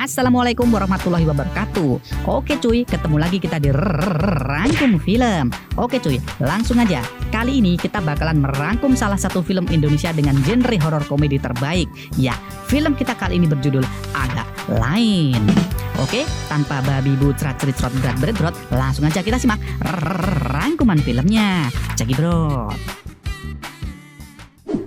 Assalamualaikum warahmatullahi wabarakatuh. Oke cuy, ketemu lagi kita di Rangkum Film. Oke cuy, langsung aja. Kali ini kita bakalan merangkum salah satu film Indonesia dengan genre horor komedi terbaik. Ya, film kita kali ini berjudul Agak Lain. Oke, tanpa babi bu cerat-cerit berat, langsung aja kita simak rangkuman filmnya. Cekibrot.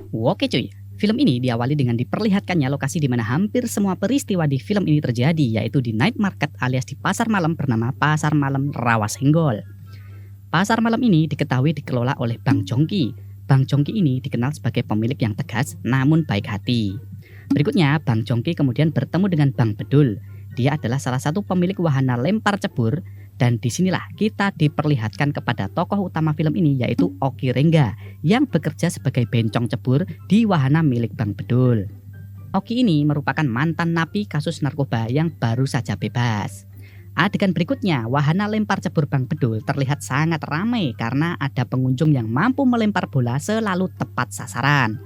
Oke cuy, film ini diawali dengan diperlihatkannya lokasi di mana hampir semua peristiwa di film ini terjadi, yaitu di night market alias di pasar malam bernama Pasar Malam Rawasenggol. Pasar malam ini diketahui dikelola oleh Bang Jongki. Bang Jongki ini dikenal sebagai pemilik yang tegas namun baik hati. Berikutnya, Bang Jongki kemudian bertemu dengan Bang Bedul. Dia adalah salah satu pemilik wahana lempar cebur. Dan disinilah kita diperlihatkan kepada tokoh utama film ini, yaitu Oki Rengga yang bekerja sebagai bencong cebur di wahana milik Bang Bedul. Oki ini merupakan mantan napi kasus narkoba yang baru saja bebas. Adegan berikutnya, wahana lempar cebur Bang Bedul terlihat sangat ramai karena ada pengunjung yang mampu melempar bola selalu tepat sasaran.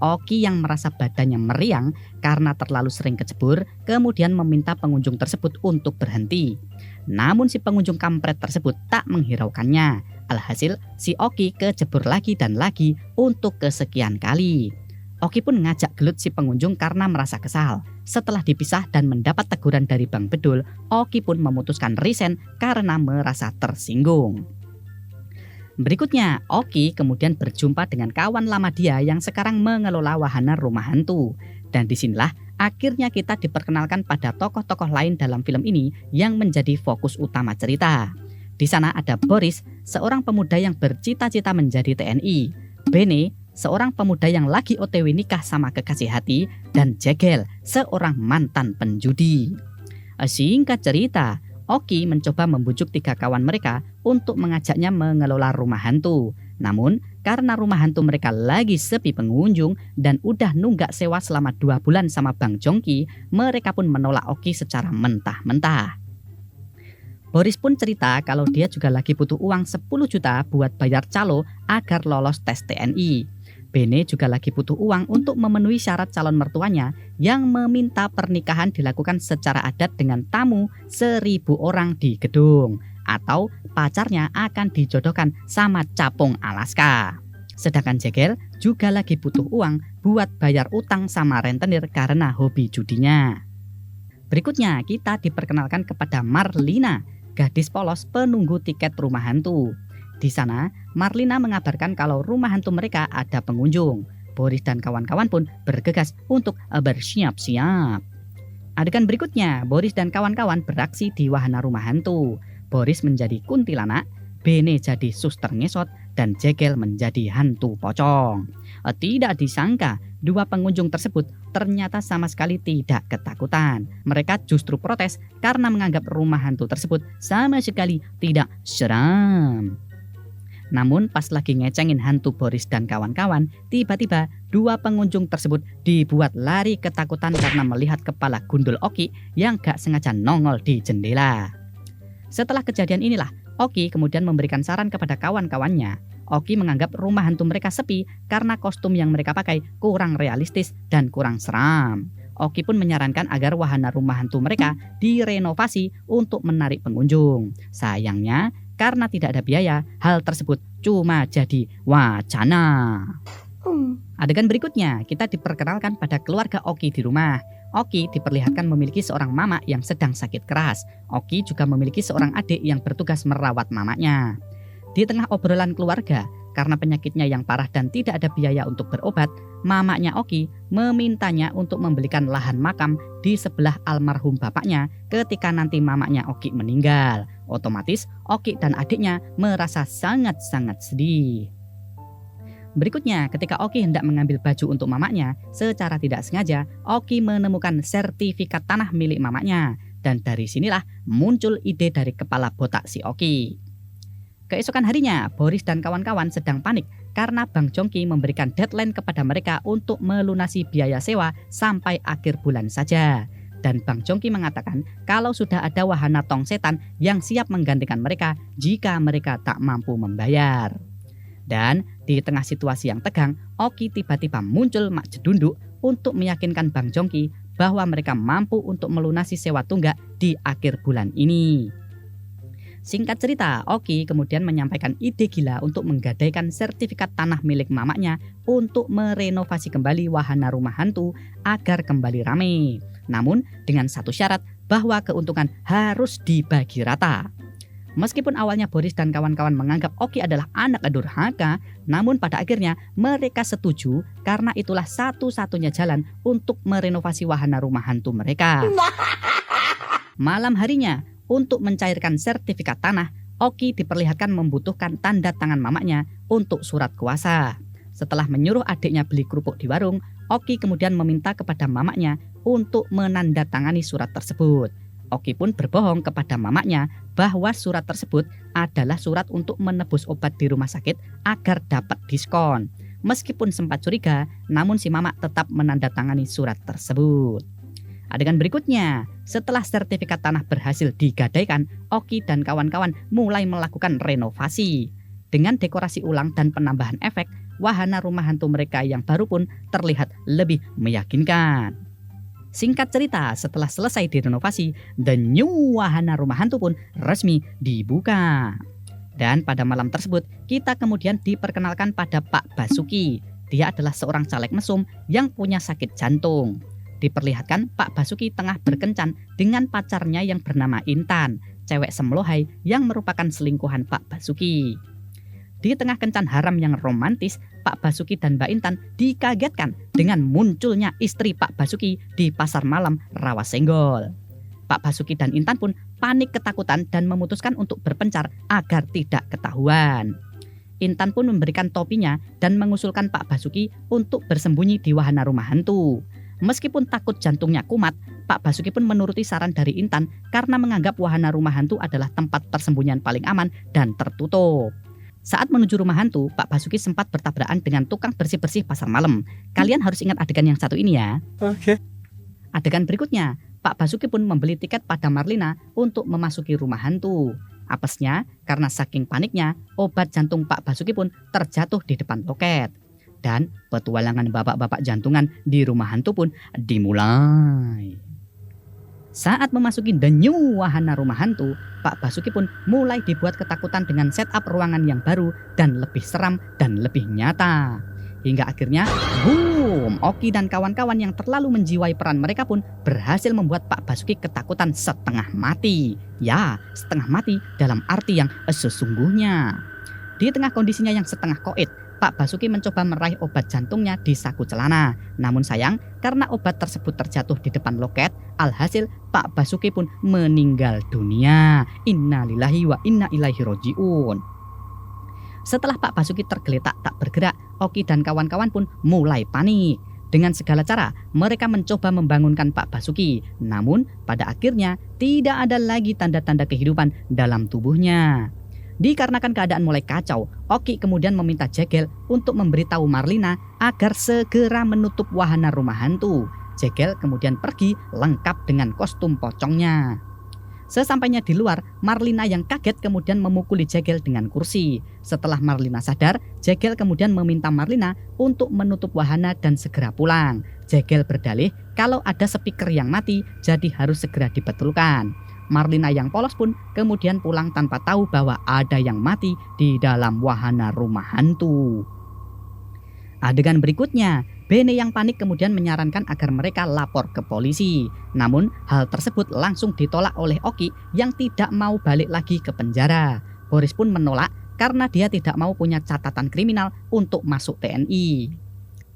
Oki yang merasa badannya meriang karena terlalu sering kecebur kemudian meminta pengunjung tersebut untuk berhenti. Namun si pengunjung kampret tersebut tak menghiraukannya. Alhasil si Oki kecebur lagi dan lagi untuk kesekian kali. Oki pun ngajak gelut si pengunjung karena merasa kesal. Setelah dipisah dan mendapat teguran dari Bang Bedul, Oki pun memutuskan resign karena merasa tersinggung. Berikutnya, Oki kemudian berjumpa dengan kawan lama dia yang sekarang mengelola wahana rumah hantu. Dan disinilah akhirnya kita diperkenalkan pada tokoh-tokoh lain dalam film ini yang menjadi fokus utama cerita. Di sana ada Boris, seorang pemuda yang bercita-cita menjadi TNI. Bene, seorang pemuda yang lagi OTW nikah sama kekasih hati. Dan Jegel, seorang mantan penjudi. Singkat cerita, Oki mencoba membujuk tiga kawan mereka untuk mengajaknya mengelola rumah hantu. Namun, karena rumah hantu mereka lagi sepi pengunjung dan udah nunggak sewa selama 2 bulan sama Bang Jongki, mereka pun menolak Oki secara mentah-mentah. Boris pun cerita kalau dia juga lagi butuh uang 10 juta buat bayar calo agar lolos tes TNI. Bene juga lagi butuh uang untuk memenuhi syarat calon mertuanya yang meminta pernikahan dilakukan secara adat dengan tamu 1000 orang di gedung. Atau pacarnya akan dijodohkan sama capung Alaska. Sedangkan Jegel juga lagi butuh uang buat bayar utang sama rentenir karena hobi judinya. Berikutnya kita diperkenalkan kepada Marlina, gadis polos penunggu tiket rumah hantu. Di sana, Marlina mengabarkan kalau rumah hantu mereka ada pengunjung. Boris dan kawan-kawan pun bergegas untuk bersiap-siap. Adegan berikutnya, Boris dan kawan-kawan beraksi di wahana rumah hantu. Boris menjadi kuntilanak, Bene jadi suster ngesot, dan Jegel menjadi hantu pocong. Tidak disangka, dua pengunjung tersebut ternyata sama sekali tidak ketakutan. Mereka justru protes karena menganggap rumah hantu tersebut sama sekali tidak seram. Namun pas lagi ngecengin hantu Boris dan kawan-kawan, tiba-tiba dua pengunjung tersebut dibuat lari ketakutan karena melihat kepala gundul Oki yang gak sengaja nongol di jendela. Setelah kejadian inilah, Oki kemudian memberikan saran kepada kawan-kawannya. Oki menganggap rumah hantu mereka sepi karena kostum yang mereka pakai kurang realistis dan kurang seram. Oki pun menyarankan agar wahana rumah hantu mereka direnovasi untuk menarik pengunjung. Sayangnya, karena tidak ada biaya, hal tersebut cuma jadi wacana. Adegan berikutnya, kita diperkenalkan pada keluarga Oki di rumah. Oki diperlihatkan memiliki seorang mama yang sedang sakit keras. Oki juga memiliki seorang adik yang bertugas merawat mamanya. Di tengah obrolan keluarga, karena penyakitnya yang parah dan tidak ada biaya untuk berobat, mamanya Oki memintanya untuk membelikan lahan makam di sebelah almarhum bapaknya ketika nanti mamanya Oki meninggal. Otomatis Oki dan adiknya merasa sangat-sangat sedih. Berikutnya, ketika Oki hendak mengambil baju untuk mamanya, secara tidak sengaja Oki menemukan sertifikat tanah milik mamanya. Dan dari sinilah muncul ide dari kepala botak si Oki. Keesokan harinya, Boris dan kawan-kawan sedang panik karena Bang Jongki memberikan deadline kepada mereka untuk melunasi biaya sewa sampai akhir bulan saja. Dan Bang Jongki mengatakan kalau sudah ada wahana tong setan yang siap menggantikan mereka jika mereka tak mampu membayar. Dan di tengah situasi yang tegang, Oki tiba-tiba muncul mak jedunduk untuk meyakinkan Bang Jongki bahwa mereka mampu untuk melunasi sewa tunggak di akhir bulan ini. Singkat cerita, Oki kemudian menyampaikan ide gila untuk menggadaikan sertifikat tanah milik mamanya untuk merenovasi kembali wahana rumah hantu agar kembali ramai. Namun dengan satu syarat bahwa keuntungan harus dibagi rata. Meskipun awalnya Boris dan kawan-kawan menganggap Oki adalah anak durhaka, namun pada akhirnya mereka setuju karena itulah satu-satunya jalan untuk merenovasi wahana rumah hantu mereka. Malam harinya, untuk mencairkan sertifikat tanah, Oki diperlihatkan membutuhkan tanda tangan mamanya untuk surat kuasa. Setelah menyuruh adiknya beli kerupuk di warung, Oki kemudian meminta kepada mamanya untuk menandatangani surat tersebut. Oki pun berbohong kepada mamanya bahwa surat tersebut adalah surat untuk menebus obat di rumah sakit agar dapat diskon. Meskipun sempat curiga, namun si mama tetap menandatangani surat tersebut. Adegan berikutnya, setelah sertifikat tanah berhasil digadaikan, Oki dan kawan-kawan mulai melakukan renovasi. Dengan dekorasi ulang dan penambahan efek, wahana rumah hantu mereka yang baru pun terlihat lebih meyakinkan. Singkat cerita, setelah selesai direnovasi, the new wahana rumah hantu pun resmi dibuka. Dan pada malam tersebut, kita kemudian diperkenalkan pada Pak Basuki. Dia adalah seorang caleg mesum yang punya sakit jantung. Diperlihatkan Pak Basuki tengah berkencan dengan pacarnya yang bernama Intan, cewek semlohai yang merupakan selingkuhan Pak Basuki. Di tengah kencan haram yang romantis, Pak Basuki dan Mbak Intan dikagetkan dengan munculnya istri Pak Basuki di pasar malam Rawasenggol. Pak Basuki dan Intan pun panik ketakutan dan memutuskan untuk berpencar agar tidak ketahuan. Intan pun memberikan topinya dan mengusulkan Pak Basuki untuk bersembunyi di wahana rumah hantu. Meskipun takut jantungnya kumat, Pak Basuki pun menuruti saran dari Intan karena menganggap wahana rumah hantu adalah tempat persembunyian paling aman dan tertutup. Saat menuju rumah hantu, Pak Basuki sempat bertabrakan dengan tukang bersih-bersih pasar malam. Kalian harus ingat adegan yang satu ini ya. Oke. Adegan berikutnya, Pak Basuki pun membeli tiket pada Marlina untuk memasuki rumah hantu. Apesnya, karena saking paniknya, obat jantung Pak Basuki pun terjatuh di depan loket. Dan petualangan bapak-bapak jantungan di rumah hantu pun dimulai. Saat memasuki the new wahana rumah hantu, Pak Basuki pun mulai dibuat ketakutan dengan setup ruangan yang baru dan lebih seram dan lebih nyata. Hingga akhirnya, boom, Oki dan kawan-kawan yang terlalu menjiwai peran mereka pun berhasil membuat Pak Basuki ketakutan setengah mati. Ya, setengah mati dalam arti yang sesungguhnya. Di tengah kondisinya yang setengah koit, Pak Basuki mencoba meraih obat jantungnya di saku celana. Namun sayang, karena obat tersebut terjatuh di depan loket, alhasil Pak Basuki pun meninggal dunia. Innalillahi wa inna ilaihi roji'un. Setelah Pak Basuki tergeletak tak bergerak, Oki dan kawan-kawan pun mulai panik. Dengan segala cara, mereka mencoba membangunkan Pak Basuki. Namun, pada akhirnya tidak ada lagi tanda-tanda kehidupan dalam tubuhnya. Dikarenakan keadaan mulai kacau, Oki kemudian meminta Jegel untuk memberitahu Marlina agar segera menutup wahana rumah hantu. Jegel kemudian pergi lengkap dengan kostum pocongnya. Sesampainya di luar, Marlina yang kaget kemudian memukuli Jegel dengan kursi. Setelah Marlina sadar, Jegel kemudian meminta Marlina untuk menutup wahana dan segera pulang. Jegel berdalih kalau ada speaker yang mati, jadi harus segera dibetulkan. Marlina yang polos pun kemudian pulang tanpa tahu bahwa ada yang mati di dalam wahana rumah hantu. Adegan berikutnya, Bene yang panik kemudian menyarankan agar mereka lapor ke polisi. Namun hal tersebut langsung ditolak oleh Oki yang tidak mau balik lagi ke penjara. Boris pun menolak karena dia tidak mau punya catatan kriminal untuk masuk TNI.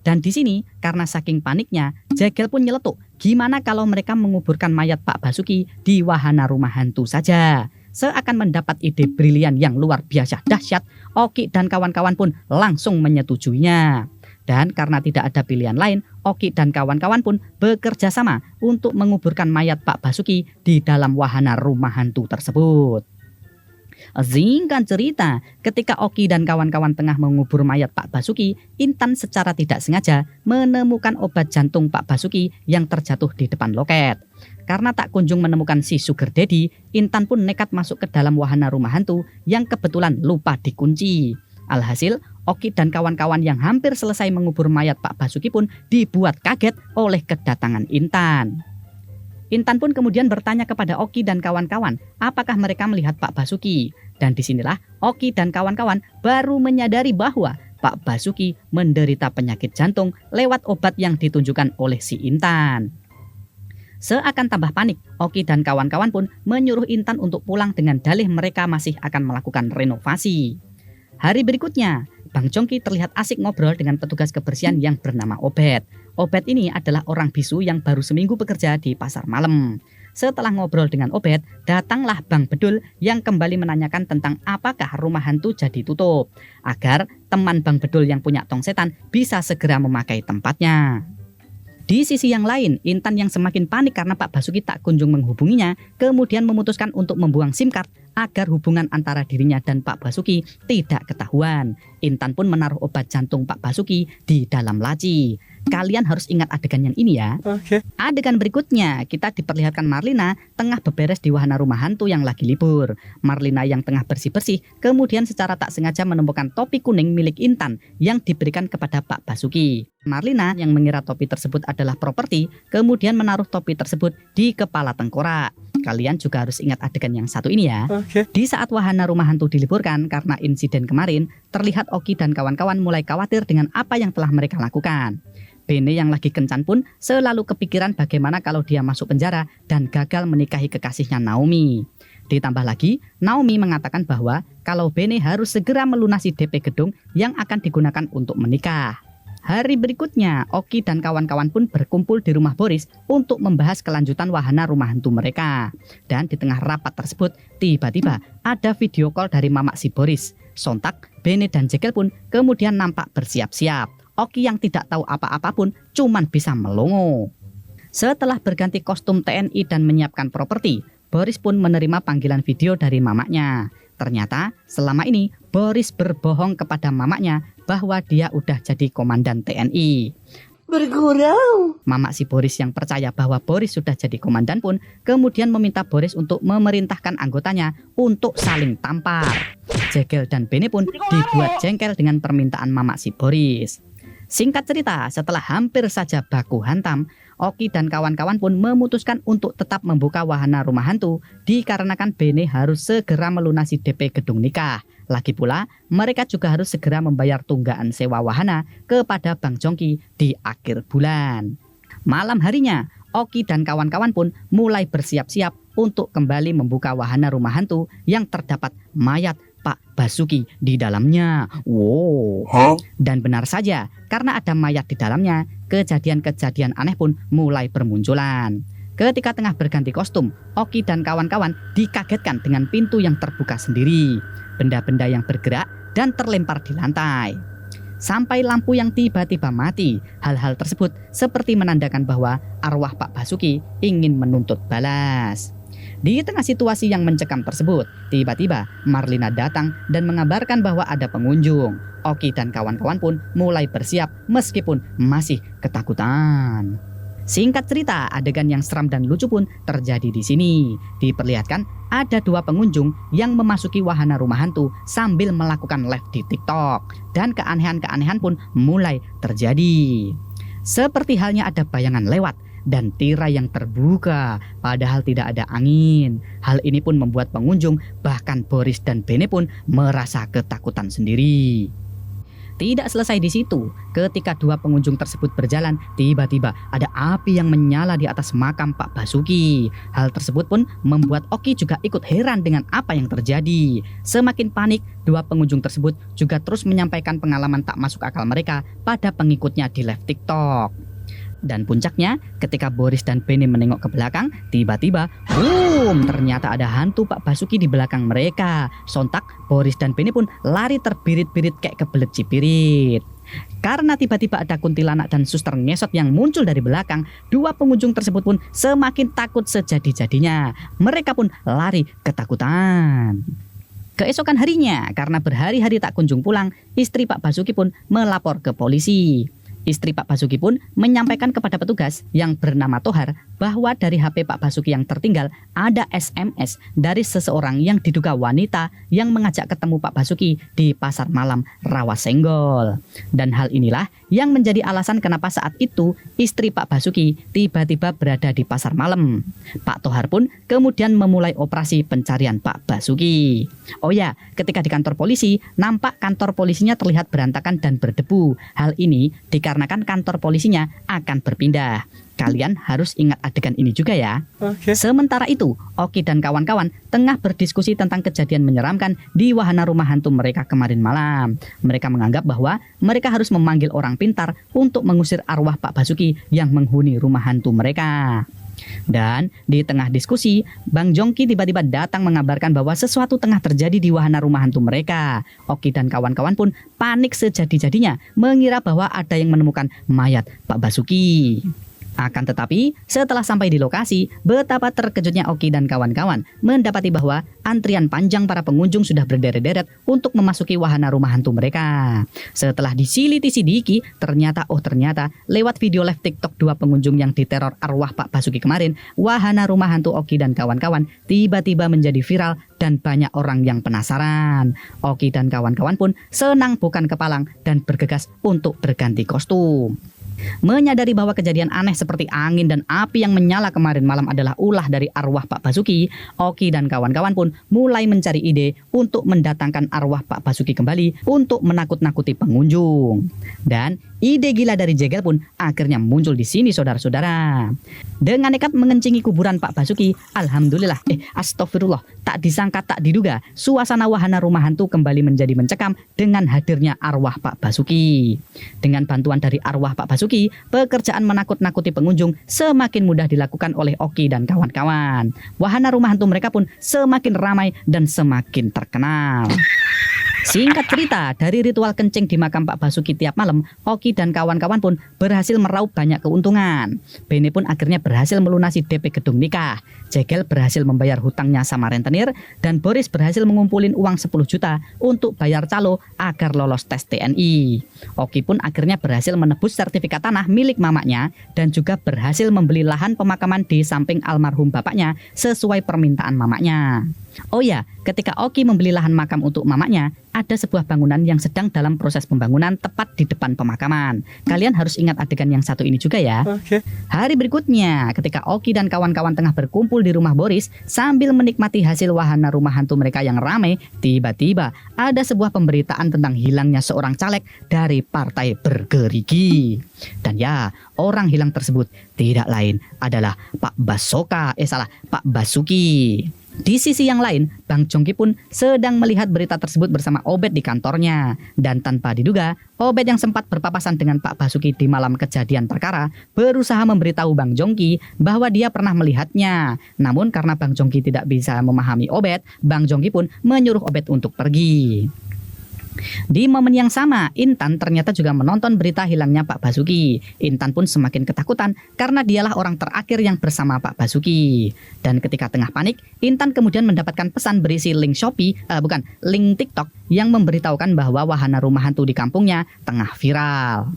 Dan di sini karena saking paniknya, Jegel pun nyeletuk, gimana kalau mereka menguburkan mayat Pak Basuki di wahana rumah hantu saja. Seakan mendapat ide brilian yang luar biasa dahsyat, Oki dan kawan-kawan pun langsung menyetujuinya. Dan karena tidak ada pilihan lain, Oki dan kawan-kawan pun bekerja sama untuk menguburkan mayat Pak Basuki di dalam wahana rumah hantu tersebut. Singkat cerita, ketika Oki dan kawan-kawan tengah mengubur mayat Pak Basuki, Intan secara tidak sengaja menemukan obat jantung Pak Basuki yang terjatuh di depan loket. Karena tak kunjung menemukan si Sugar Daddy, Intan pun nekat masuk ke dalam wahana rumah hantu yang kebetulan lupa dikunci. Alhasil, Oki dan kawan-kawan yang hampir selesai mengubur mayat Pak Basuki pun dibuat kaget oleh kedatangan Intan. Intan pun kemudian bertanya kepada Oki dan kawan-kawan apakah mereka melihat Pak Basuki. Dan disinilah Oki dan kawan-kawan baru menyadari bahwa Pak Basuki menderita penyakit jantung lewat obat yang ditunjukkan oleh si Intan. Seakan tambah panik, Oki dan kawan-kawan pun menyuruh Intan untuk pulang dengan dalih mereka masih akan melakukan renovasi. Hari berikutnya, Bang Jongki terlihat asik ngobrol dengan petugas kebersihan yang bernama Obed. Obed ini adalah orang bisu yang baru seminggu bekerja di pasar malam. Setelah ngobrol dengan Obed, datanglah Bang Bedul yang kembali menanyakan tentang apakah rumah hantu jadi tutup, agar teman Bang Bedul yang punya tong setan bisa segera memakai tempatnya. Di sisi yang lain, Intan yang semakin panik karena Pak Basuki tak kunjung menghubunginya, kemudian memutuskan untuk membuang SIM card agar hubungan antara dirinya dan Pak Basuki tidak ketahuan. Intan pun menaruh obat jantung Pak Basuki di dalam laci. Kalian harus ingat adegan yang ini ya. Adegan berikutnya, kita diperlihatkan Marlina tengah beberes di wahana rumah hantu yang lagi libur. Marlina yang tengah bersih-bersih, kemudian secara tak sengaja menemukan topi kuning milik Intan yang diberikan kepada Pak Basuki. Marlina yang mengira topi tersebut adalah properti, kemudian menaruh topi tersebut di kepala tengkorak. Kalian juga harus ingat adegan yang satu ini ya. Di saat wahana rumah hantu diliburkan karena insiden kemarin, terlihat Oki dan kawan-kawan mulai khawatir dengan apa yang telah mereka lakukan. Bene yang lagi kencan pun selalu kepikiran bagaimana kalau dia masuk penjara dan gagal menikahi kekasihnya Naomi. Ditambah lagi, Naomi mengatakan bahwa kalau Bene harus segera melunasi DP gedung yang akan digunakan untuk menikah. Hari berikutnya, Oki dan kawan-kawan pun berkumpul di rumah Boris untuk membahas kelanjutan wahana rumah hantu mereka. Dan di tengah rapat tersebut, tiba-tiba ada video call dari mamak si Boris. Sontak, Bene dan Jekyll pun kemudian nampak bersiap-siap. Oki yang tidak tahu apa-apa pun cuman bisa melongo. Setelah berganti kostum TNI dan menyiapkan properti, Boris pun menerima panggilan video dari mamaknya. Ternyata selama ini Boris berbohong kepada mamaknya bahwa dia udah jadi komandan TNI. Bergurau. Mamak si Boris yang percaya bahwa Boris sudah jadi komandan pun kemudian meminta Boris untuk memerintahkan anggotanya untuk saling tampar. Jekyll dan Bene pun dibuat jengkel dengan permintaan mamak si Boris. Singkat cerita, setelah hampir saja baku hantam, Oki dan kawan-kawan pun memutuskan untuk tetap membuka wahana rumah hantu dikarenakan Bene harus segera melunasi DP gedung nikah. Lagi pula, mereka juga harus segera membayar tunggaan sewa wahana kepada Bang Jongki di akhir bulan. Malam harinya, Oki dan kawan-kawan pun mulai bersiap-siap untuk kembali membuka wahana rumah hantu yang terdapat mayat Pak Basuki di dalamnya. Wow. Dan benar saja, karena ada mayat di dalamnya, kejadian-kejadian aneh pun mulai bermunculan. Ketika tengah berganti kostum, Oki dan kawan-kawan dikagetkan dengan pintu yang terbuka sendiri, benda-benda yang bergerak dan terlempar di lantai. Sampai lampu yang tiba-tiba mati. Hal-hal tersebut seperti menandakan bahwa arwah Pak Basuki ingin menuntut balas. Di tengah situasi yang mencekam tersebut, tiba-tiba Marlina datang dan mengabarkan bahwa ada pengunjung. Oki dan kawan-kawan pun mulai bersiap meskipun masih ketakutan. Singkat cerita, adegan yang seram dan lucu pun terjadi di sini. Diperlihatkan ada dua pengunjung yang memasuki wahana rumah hantu sambil melakukan live di TikTok. Dan keanehan-keanehan pun mulai terjadi. Seperti halnya ada bayangan lewat dan tirai yang terbuka, padahal tidak ada angin. Hal ini pun membuat pengunjung, bahkan Boris dan Bene pun merasa ketakutan sendiri. Tidak selesai di situ, ketika dua pengunjung tersebut berjalan, tiba-tiba ada api yang menyala di atas makam Pak Basuki. Hal tersebut pun membuat Oki juga ikut heran dengan apa yang terjadi. Semakin panik, dua pengunjung tersebut juga terus menyampaikan pengalaman tak masuk akal mereka pada pengikutnya di live TikTok. Dan puncaknya, ketika Boris dan Bene menengok ke belakang, tiba-tiba, boom, ternyata ada hantu Pak Basuki di belakang mereka. Sontak, Boris dan Bene pun lari terbirit-birit kayak kebelet cipirit. Karena tiba-tiba ada kuntilanak dan suster ngesot yang muncul dari belakang, dua pengunjung tersebut pun semakin takut sejadi-jadinya. Mereka pun lari ketakutan. Keesokan harinya, karena berhari-hari tak kunjung pulang, istri Pak Basuki pun melapor ke polisi. Istri Pak Basuki pun menyampaikan kepada petugas yang bernama Tohar bahwa dari HP Pak Basuki yang tertinggal ada SMS dari seseorang yang diduga wanita yang mengajak ketemu Pak Basuki di Pasar Malam Rawasenggol. Dan hal inilah yang menjadi alasan kenapa saat itu istri Pak Basuki tiba-tiba berada di Pasar Malam. Pak Tohar pun kemudian memulai operasi pencarian Pak Basuki. Oh ya, ketika di kantor polisi, nampak kantor polisinya terlihat berantakan dan berdebu. Hal ini dikarenakan kantor polisinya akan berpindah. Kalian harus ingat adegan ini juga ya. Sementara itu, Oki dan kawan-kawan tengah berdiskusi tentang kejadian menyeramkan di wahana rumah hantu mereka kemarin malam. Mereka menganggap bahwa mereka harus memanggil orang pintar untuk mengusir arwah Pak Basuki yang menghuni rumah hantu mereka. Dan di tengah diskusi, Bang Jongki tiba-tiba datang mengabarkan bahwa sesuatu tengah terjadi di wahana rumah hantu mereka. Oki dan kawan-kawan pun panik sejadi-jadinya, mengira bahwa ada yang menemukan mayat Pak Basuki. Akan tetapi, setelah sampai di lokasi, betapa terkejutnya Oki dan kawan-kawan mendapati bahwa antrian panjang para pengunjung sudah berderet-deret untuk memasuki wahana rumah hantu mereka. Setelah disiliti-sidiki, ternyata lewat video live TikTok 2 pengunjung yang diteror arwah Pak Basuki kemarin, wahana rumah hantu Oki dan kawan-kawan tiba-tiba menjadi viral dan banyak orang yang penasaran. Oki dan kawan-kawan pun senang bukan kepalang dan bergegas untuk berganti kostum. Menyadari bahwa kejadian aneh seperti angin dan api yang menyala kemarin malam adalah ulah dari arwah Pak Basuki, Oki dan kawan-kawan pun mulai mencari ide untuk mendatangkan arwah Pak Basuki kembali untuk menakut-nakuti pengunjung. Dan ide gila dari Jegel pun akhirnya muncul di sini saudara-saudara. Dengan nekat mengencingi kuburan Pak Basuki, alhamdulillah, astagfirullah, tak disangka tak diduga, suasana wahana rumah hantu kembali menjadi mencekam dengan hadirnya arwah Pak Basuki. Dengan bantuan dari arwah Pak Basuki, pekerjaan menakut-nakuti pengunjung semakin mudah dilakukan oleh Oki dan kawan-kawan. Wahana rumah hantu mereka pun semakin ramai dan semakin terkenal. Singkat cerita, dari ritual kencing di makam Pak Basuki tiap malam, Oki dan kawan-kawan pun berhasil meraup banyak keuntungan. Bene pun akhirnya berhasil melunasi DP gedung nikah. Jegel berhasil membayar hutangnya sama rentenir, dan Boris berhasil mengumpulin uang 10 juta untuk bayar calo agar lolos tes TNI. Oki pun akhirnya berhasil menebus sertifikat tanah milik mamanya dan juga berhasil membeli lahan pemakaman di samping almarhum bapaknya sesuai permintaan mamanya. Oh ya, ketika Oki membeli lahan makam untuk mamanya, ada sebuah bangunan yang sedang dalam proses pembangunan tepat di depan pemakaman. Kalian harus ingat adegan yang satu ini juga ya. Hari berikutnya, ketika Oki dan kawan-kawan tengah berkumpul di rumah Boris sambil menikmati hasil wahana rumah hantu mereka yang ramai, tiba-tiba ada sebuah pemberitaan tentang hilangnya seorang caleg dari Partai Bergerigi. Dan ya, orang hilang tersebut tidak lain adalah Pak Basuki. Di sisi yang lain, Bang Jongki pun sedang melihat berita tersebut bersama Obed di kantornya. Dan tanpa diduga, Obed yang sempat berpapasan dengan Pak Basuki di malam kejadian perkara berusaha memberitahu Bang Jongki bahwa dia pernah melihatnya. Namun karena Bang Jongki tidak bisa memahami Obed, Bang Jongki pun menyuruh Obed untuk pergi. Di momen yang sama, Intan ternyata juga menonton berita hilangnya Pak Basuki. Intan pun semakin ketakutan karena dialah orang terakhir yang bersama Pak Basuki. Dan ketika tengah panik, Intan kemudian mendapatkan pesan berisi link link TikTok yang memberitahukan bahwa wahana rumah hantu di kampungnya tengah viral.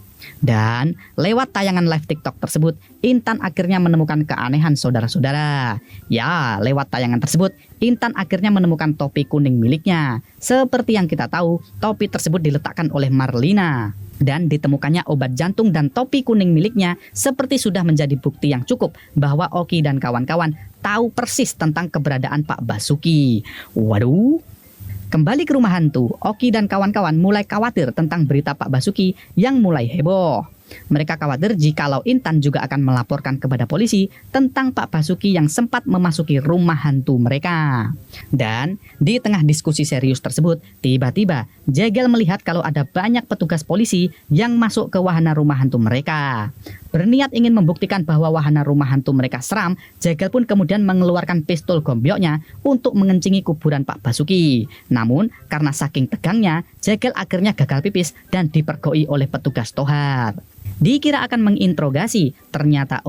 Dan lewat tayangan live TikTok tersebut, Intan akhirnya menemukan keanehan saudara-saudara. Ya, lewat tayangan tersebut, Intan akhirnya menemukan topi kuning miliknya. Seperti yang kita tahu, topi tersebut diletakkan oleh Marlina. Dan ditemukannya obat jantung dan topi kuning miliknya seperti sudah menjadi bukti yang cukup bahwa Oki dan kawan-kawan tahu persis tentang keberadaan Pak Basuki. Waduh. Kembali ke rumah hantu, Oki dan kawan-kawan mulai khawatir tentang berita Pak Basuki yang mulai heboh. Mereka khawatir jikalau Intan juga akan melaporkan kepada polisi tentang Pak Basuki yang sempat memasuki rumah hantu mereka. Dan di tengah diskusi serius tersebut, tiba-tiba Jegel melihat kalau ada banyak petugas polisi yang masuk ke wahana rumah hantu mereka. Berniat ingin membuktikan bahwa wahana rumah hantu mereka seram, Jegel pun kemudian mengeluarkan pistol gombyoknya untuk mengencingi kuburan Pak Basuki. Namun karena saking tegangnya, Jegel akhirnya gagal pipis dan dipergoi oleh petugas Tohar. Dikira akan menginterogasi, ternyata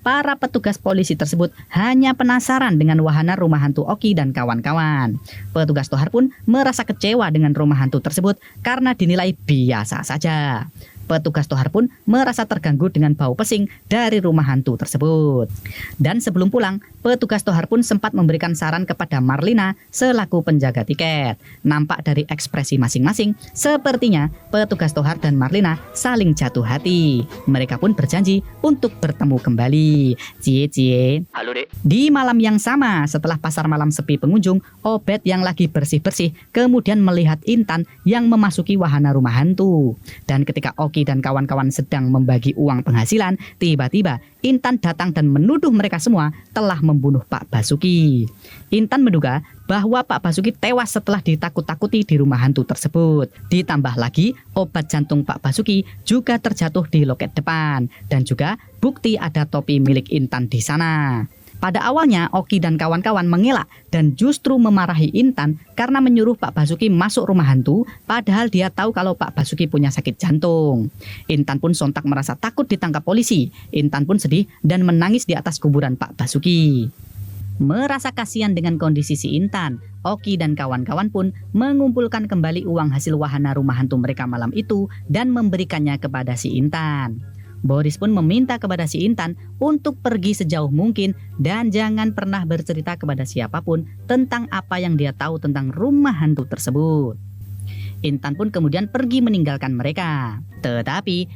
para petugas polisi tersebut hanya penasaran dengan wahana rumah hantu Oki dan kawan-kawan. Petugas Tohar pun merasa kecewa dengan rumah hantu tersebut karena dinilai biasa saja. Petugas Tohar pun merasa terganggu dengan bau pesing dari rumah hantu tersebut. Dan sebelum pulang, petugas Tohar pun sempat memberikan saran kepada Marlina selaku penjaga tiket. Nampak dari ekspresi masing-masing, sepertinya petugas Tohar dan Marlina saling jatuh hati. Mereka pun berjanji untuk bertemu kembali. Cie. Halo dek. Di malam yang sama, setelah pasar malam sepi pengunjung, Obed yang lagi bersih-bersih kemudian melihat Intan yang memasuki wahana rumah hantu. Dan ketika Oki dan kawan-kawan sedang membagi uang penghasilan, tiba-tiba Intan datang dan menuduh mereka semua telah membunuh Pak Basuki. Intan menduga bahwa Pak Basuki tewas setelah ditakut-takuti di rumah hantu tersebut. Ditambah lagi, obat jantung Pak Basuki juga terjatuh di loket depan. Dan juga bukti ada topi milik Intan di sana. Pada awalnya, Oki dan kawan-kawan mengelak dan justru memarahi Intan karena menyuruh Pak Basuki masuk rumah hantu, padahal dia tahu kalau Pak Basuki punya sakit jantung. Intan pun sontak merasa takut ditangkap polisi. Intan pun sedih dan menangis di atas kuburan Pak Basuki. Merasa kasihan dengan kondisi si Intan, Oki dan kawan-kawan pun mengumpulkan kembali uang hasil wahana rumah hantu mereka malam itu dan memberikannya kepada si Intan. Boris pun meminta kepada si Intan untuk pergi sejauh mungkin dan jangan pernah bercerita kepada siapapun tentang apa yang dia tahu tentang rumah hantu tersebut. Intan pun kemudian pergi meninggalkan mereka. Tetapi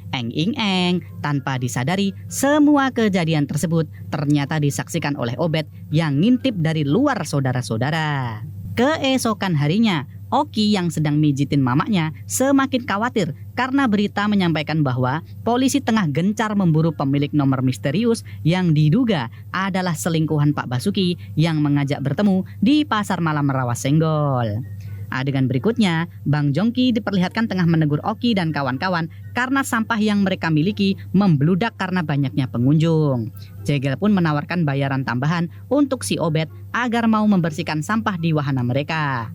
tanpa disadari semua kejadian tersebut ternyata disaksikan oleh Obed yang ngintip dari luar saudara-saudara. Keesokan harinya, Oki yang sedang mijitin mamanya semakin khawatir karena berita menyampaikan bahwa polisi tengah gencar memburu pemilik nomor misterius yang diduga adalah selingkuhan Pak Basuki yang mengajak bertemu di pasar malam Rawasenggol. Adegan berikutnya, Bang Jongki diperlihatkan tengah menegur Oki dan kawan-kawan karena sampah yang mereka miliki membludak karena banyaknya pengunjung. Jegel pun menawarkan bayaran tambahan untuk si Obed agar mau membersihkan sampah di wahana mereka.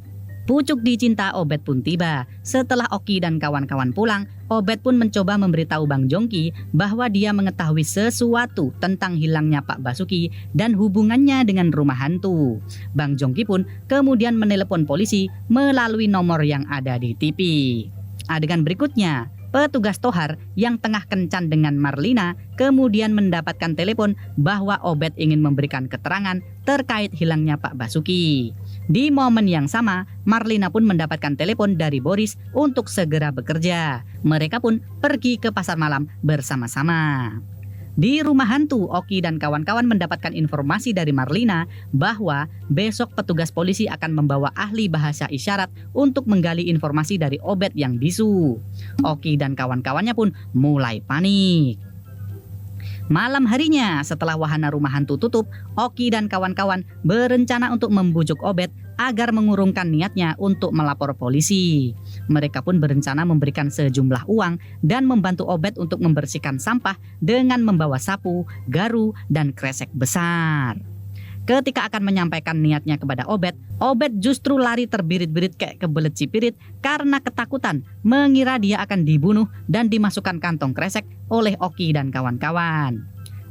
Pucuk dicinta Obed pun tiba. Setelah Oki dan kawan-kawan pulang, Obed pun mencoba memberitahu Bang Jongki bahwa dia mengetahui sesuatu tentang hilangnya Pak Basuki dan hubungannya dengan rumah hantu. Bang Jongki pun kemudian menelepon polisi melalui nomor yang ada di TV. Adegan berikutnya, petugas Tohar yang tengah kencan dengan Marlina kemudian mendapatkan telepon bahwa Obed ingin memberikan keterangan terkait hilangnya Pak Basuki. Di momen yang sama, Marlina pun mendapatkan telepon dari Boris untuk segera bekerja. Mereka pun pergi ke pasar malam bersama-sama. Di rumah hantu, Oki dan kawan-kawan mendapatkan informasi dari Marlina bahwa besok petugas polisi akan membawa ahli bahasa isyarat untuk menggali informasi dari Obed yang bisu. Oki dan kawan-kawannya pun mulai panik. Malam harinya, setelah wahana rumah hantu tutup, Oki dan kawan-kawan berencana untuk membujuk Obed agar mengurungkan niatnya untuk melapor polisi. Mereka pun berencana memberikan sejumlah uang dan membantu Obed untuk membersihkan sampah dengan membawa sapu, garu, dan kresek besar. Ketika akan menyampaikan niatnya kepada Obed, Obed justru lari terbirit-birit kayak kebelet cipirit karena ketakutan mengira dia akan dibunuh dan dimasukkan kantong kresek oleh Oki dan kawan-kawan.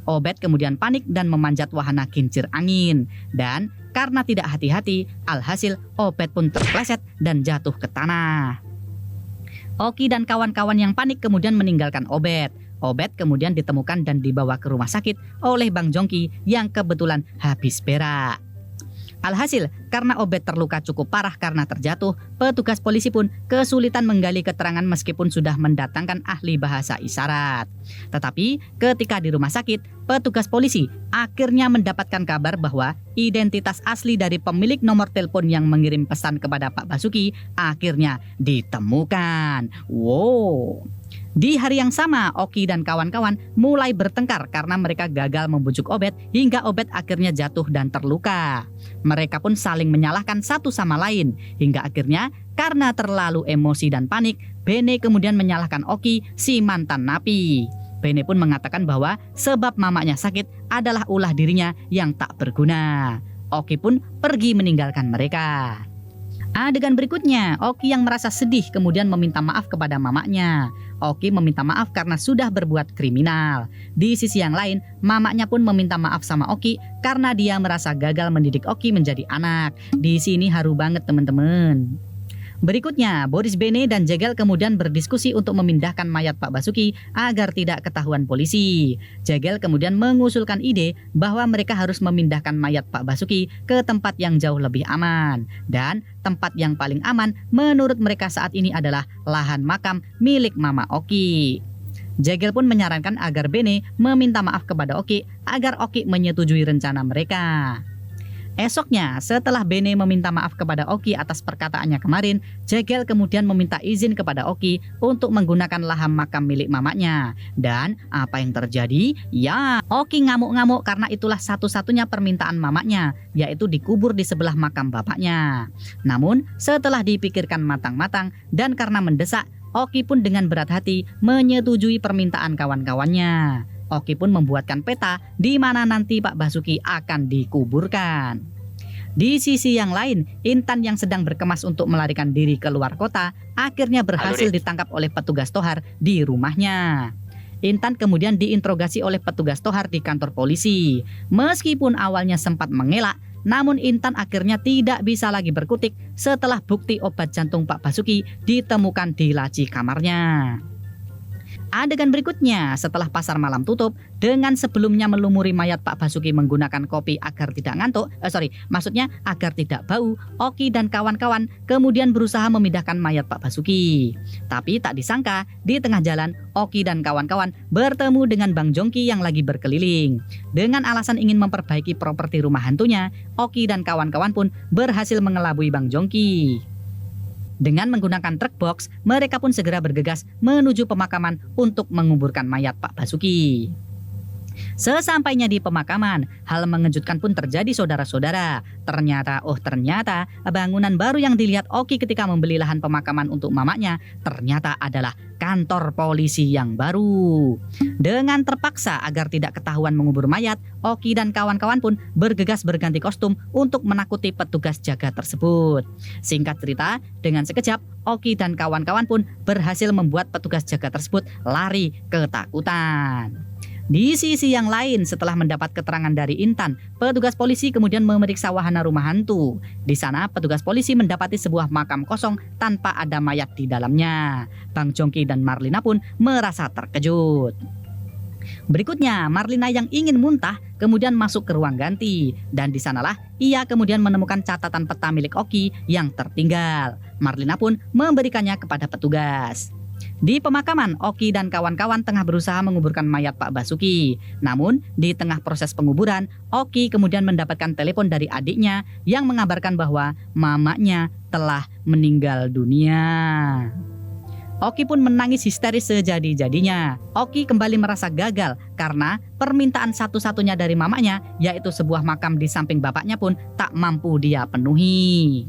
Obed kemudian panik dan memanjat wahana kincir angin. Dan karena tidak hati-hati, alhasil Obed pun terpleset dan jatuh ke tanah. Oki dan kawan-kawan yang panik kemudian meninggalkan Obed. Obed kemudian ditemukan dan dibawa ke rumah sakit oleh Bang Jongki yang kebetulan habis berak. Alhasil, karena Obed terluka cukup parah karena terjatuh, petugas polisi pun kesulitan menggali keterangan meskipun sudah mendatangkan ahli bahasa isyarat. Tetapi ketika di rumah sakit, petugas polisi akhirnya mendapatkan kabar bahwa identitas asli dari pemilik nomor telepon yang mengirim pesan kepada Pak Basuki akhirnya ditemukan. Wow! Di hari yang sama, Oki dan kawan-kawan mulai bertengkar karena mereka gagal membujuk Obed hingga Obed akhirnya jatuh dan terluka. Mereka pun saling menyalahkan satu sama lain hingga akhirnya karena terlalu emosi dan panik, Bene kemudian menyalahkan Oki, si mantan napi. Bene pun mengatakan bahwa sebab mamanya sakit adalah ulah dirinya yang tak berguna. Oki pun pergi meninggalkan mereka. Adegan berikutnya, Oki yang merasa sedih kemudian meminta maaf kepada mamanya. Oki meminta maaf karena sudah berbuat kriminal. Di sisi yang lain, mamanya pun meminta maaf sama Oki karena dia merasa gagal mendidik Oki menjadi anak. Di sini haru banget teman-teman. Berikutnya, Boris, Bene, dan Jegel kemudian berdiskusi untuk memindahkan mayat Pak Basuki agar tidak ketahuan polisi. Jegel kemudian mengusulkan ide bahwa mereka harus memindahkan mayat Pak Basuki ke tempat yang jauh lebih aman. Dan tempat yang paling aman menurut mereka saat ini adalah lahan makam milik Mama Oki. Jegel pun menyarankan agar Bene meminta maaf kepada Oki agar Oki menyetujui rencana mereka. Esoknya, setelah Bene meminta maaf kepada Oki atas perkataannya kemarin, Jegel kemudian meminta izin kepada Oki untuk menggunakan lahan makam milik mamanya. Dan apa yang terjadi? Ya, Oki ngamuk-ngamuk karena itulah satu-satunya permintaan mamanya, yaitu dikubur di sebelah makam bapaknya. Namun, setelah dipikirkan matang-matang dan karena mendesak, Oki pun dengan berat hati menyetujui permintaan kawan-kawannya. Oki pun membuatkan peta di mana nanti Pak Basuki akan dikuburkan. Di sisi yang lain, Intan yang sedang berkemas untuk melarikan diri keluar kota akhirnya berhasil ditangkap oleh petugas Tohar di rumahnya. Intan kemudian diinterogasi oleh petugas Tohar di kantor polisi. Meskipun awalnya sempat mengelak, namun Intan akhirnya tidak bisa lagi berkutik setelah bukti obat jantung Pak Basuki ditemukan di laci kamarnya. Adegan berikutnya, setelah pasar malam tutup, dengan sebelumnya melumuri mayat Pak Basuki menggunakan kopi agar tidak ngantuk, agar tidak bau, Oki dan kawan-kawan kemudian berusaha memindahkan mayat Pak Basuki. Tapi tak disangka, di tengah jalan, Oki dan kawan-kawan bertemu dengan Bang Jongki yang lagi berkeliling. Dengan alasan ingin memperbaiki properti rumah hantunya, Oki dan kawan-kawan pun berhasil mengelabui Bang Jongki. Dengan menggunakan truk box, mereka pun segera bergegas menuju pemakaman untuk menguburkan mayat Pak Basuki. Sesampainya di pemakaman, hal mengejutkan pun terjadi saudara-saudara. Ternyata bangunan baru yang dilihat Oki ketika membeli lahan pemakaman untuk mamanya ternyata adalah kantor polisi yang baru. Dengan terpaksa agar tidak ketahuan mengubur mayat, Oki dan kawan-kawan pun bergegas berganti kostum untuk menakuti petugas jaga tersebut. Singkat cerita, dengan sekejap Oki dan kawan-kawan pun berhasil membuat petugas jaga tersebut lari ketakutan. Di sisi yang lain, setelah mendapat keterangan dari Intan, petugas polisi kemudian memeriksa wahana rumah hantu. Di sana, petugas polisi mendapati sebuah makam kosong tanpa ada mayat di dalamnya. Bang Jongki dan Marlina pun merasa terkejut. Berikutnya, Marlina yang ingin muntah kemudian masuk ke ruang ganti. Dan di sanalah ia kemudian menemukan catatan peta milik Oki yang tertinggal. Marlina pun memberikannya kepada petugas. Di pemakaman, Oki dan kawan-kawan tengah berusaha menguburkan mayat Pak Basuki. Namun, di tengah proses penguburan, Oki kemudian mendapatkan telepon dari adiknya yang mengabarkan bahwa mamanya telah meninggal dunia. Oki pun menangis histeris sejadi-jadinya. Oki kembali merasa gagal karena permintaan satu-satunya dari mamanya, yaitu sebuah makam di samping bapaknya pun tak mampu dia penuhi.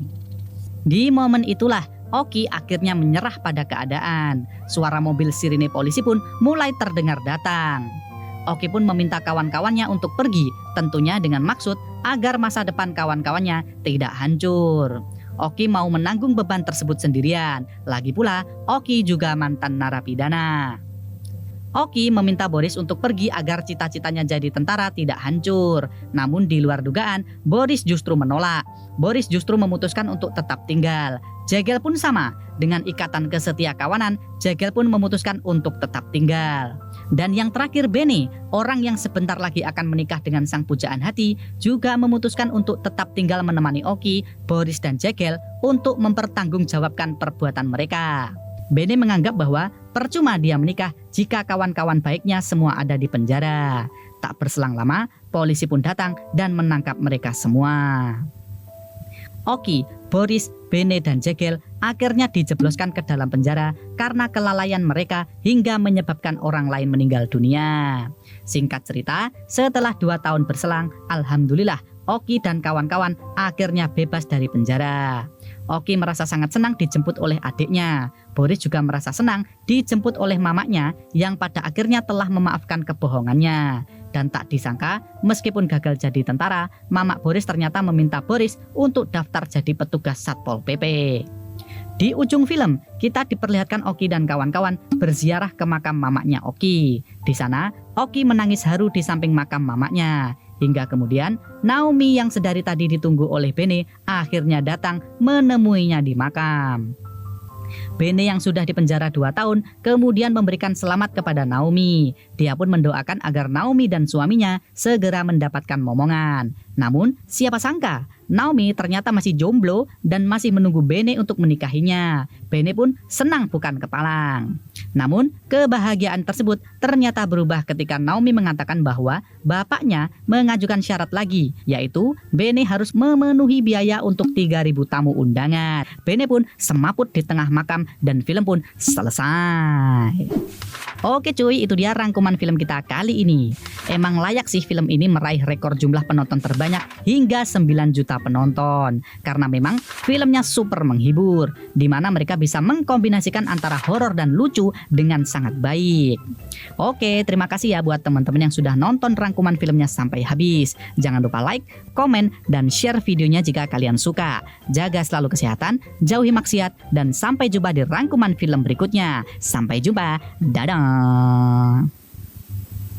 Di momen itulah, Oki akhirnya menyerah pada keadaan. Suara mobil sirine polisi pun mulai terdengar datang. Oki pun meminta kawan-kawannya untuk pergi, tentunya dengan maksud agar masa depan kawan-kawannya tidak hancur. Oki mau menanggung beban tersebut sendirian. Lagi pula, Oki juga mantan narapidana. Oki meminta Boris untuk pergi agar cita-citanya jadi tentara tidak hancur. Namun di luar dugaan, Boris justru menolak. Boris justru memutuskan untuk tetap tinggal. Jegel pun sama. Dengan ikatan kesetia kawanan, Jegel pun memutuskan untuk tetap tinggal. Dan yang terakhir, Bene, orang yang sebentar lagi akan menikah dengan sang pujaan hati, juga memutuskan untuk tetap tinggal menemani Oki, Boris, dan Jegel untuk mempertanggungjawabkan perbuatan mereka. Bene menganggap bahwa percuma dia menikah jika kawan-kawan baiknya semua ada di penjara. Tak berselang lama, polisi pun datang dan menangkap mereka semua. Oki, Boris, Bene, dan Jegel akhirnya dijebloskan ke dalam penjara karena kelalaian mereka hingga menyebabkan orang lain meninggal dunia. Singkat cerita, setelah 2 tahun berselang, alhamdulillah Oki dan kawan-kawan akhirnya bebas dari penjara. Oki merasa sangat senang dijemput oleh adiknya. Boris juga merasa senang dijemput oleh mamanya yang pada akhirnya telah memaafkan kebohongannya. Dan tak disangka, meskipun gagal jadi tentara, Mamak Boris ternyata meminta Boris untuk daftar jadi petugas Satpol PP. Di ujung film, kita diperlihatkan Oki dan kawan-kawan berziarah ke makam mamaknya Oki. Di sana, Oki menangis haru di samping makam mamaknya. Hingga kemudian Naomi yang sedari tadi ditunggu oleh Bene akhirnya datang menemuinya di makam. Bene yang sudah dipenjara 2 tahun kemudian memberikan selamat kepada Naomi. Dia pun mendoakan agar Naomi dan suaminya segera mendapatkan momongan. Namun siapa sangka Naomi ternyata masih jomblo dan masih menunggu Bene untuk menikahinya. Bene pun senang bukan kepalang. Namun kebahagiaan tersebut ternyata berubah ketika Naomi mengatakan bahwa bapaknya mengajukan syarat lagi, yaitu Bene harus memenuhi biaya untuk 3.000 tamu undangan. Bene pun semaput di tengah makam dan film pun selesai. Oke cuy, itu dia rangkuman film kita kali ini. Emang layak sih film ini meraih rekor jumlah penonton terbanyak hingga 9 juta penonton. Karena memang filmnya super menghibur, di mana mereka bisa mengkombinasikan antara horor dan lucu dengan sangat baik. Oke, terima kasih ya buat teman-teman yang sudah nonton rangkuman filmnya sampai habis. Jangan lupa like, komen, dan share videonya jika kalian suka. Jaga selalu kesehatan, jauhi maksiat, dan sampai jumpa di rangkuman film berikutnya. Sampai jumpa, dadah.